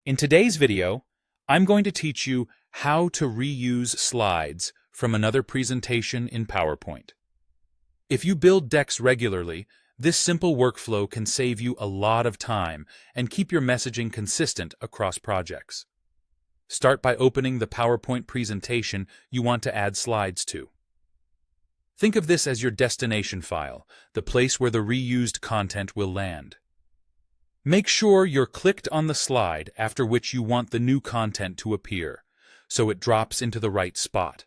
In today's video, I'm going to teach you how to reuse slides from another presentation in PowerPoint. If you build decks regularly, this simple workflow can save you a lot of time and keep your messaging consistent across projects. Start by opening the PowerPoint presentation you want to add slides to. Think of this as your destination file, the place where the reused content will land. Make sure you're clicked on the slide after which you want the new content to appear, so it drops into the right spot.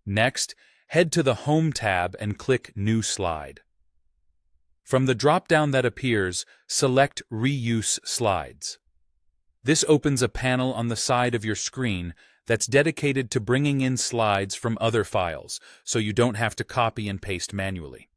Next, head to the Home tab and click New Slide. From the drop-down that appears, select Reuse Slides. This opens a panel on the side of your screen that's dedicated to bringing in slides from other files, so you don't have to copy and paste manually.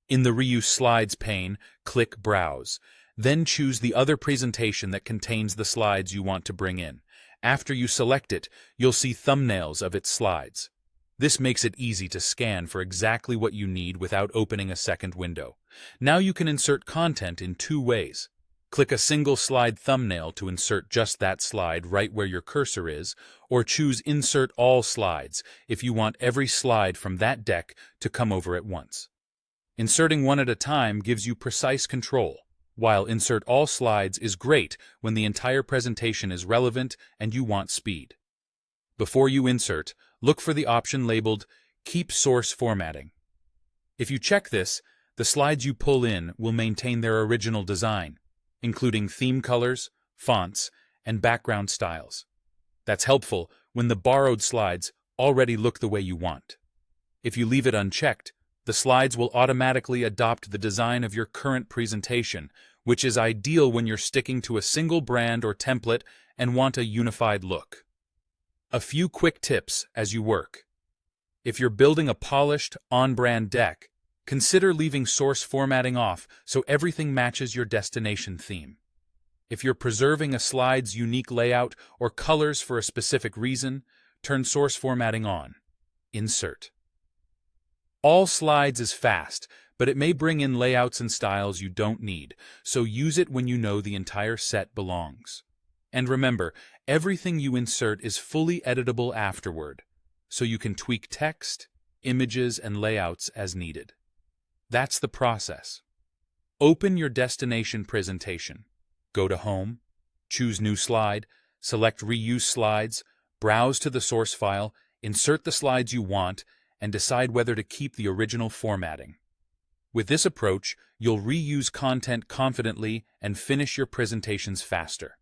In the Reuse Slides pane, click Browse. Then choose the other presentation that contains the slides you want to bring in. After you select it, you'll see thumbnails of its slides. This makes it easy to scan for exactly what you need without opening a second window. Now you can insert content in two ways. Click a single slide thumbnail to insert just that slide right where your cursor is, or choose Insert All Slides if you want every slide from that deck to come over at once. Inserting one at a time gives you precise control, while Insert All Slides is great when the entire presentation is relevant and you want speed. Before you insert, look for the option labeled Keep Source Formatting. If you check this, the slides you pull in will maintain their original design, including theme colors, fonts, and background styles. That's helpful when the borrowed slides already look the way you want. If you leave it unchecked, the slides will automatically adopt the design of your current presentation, which is ideal when you're sticking to a single brand or template and want a unified look. A few quick tips as you work. If you're building a polished, on-brand deck, consider leaving source formatting off so everything matches your destination theme. If you're preserving a slide's unique layout or colors for a specific reason, turn source formatting on. Insert. All slides is fast, but it may bring in layouts and styles you don't need, so use it when you know the entire set belongs. And remember, everything you insert is fully editable afterward, so you can tweak text, images, and layouts as needed. That's the process. Open your destination presentation. Go to Home, choose New Slide, select Reuse Slides, browse to the source file, insert the slides you want, and decide whether to keep the original formatting. With this approach, you'll reuse content confidently and finish your presentations faster.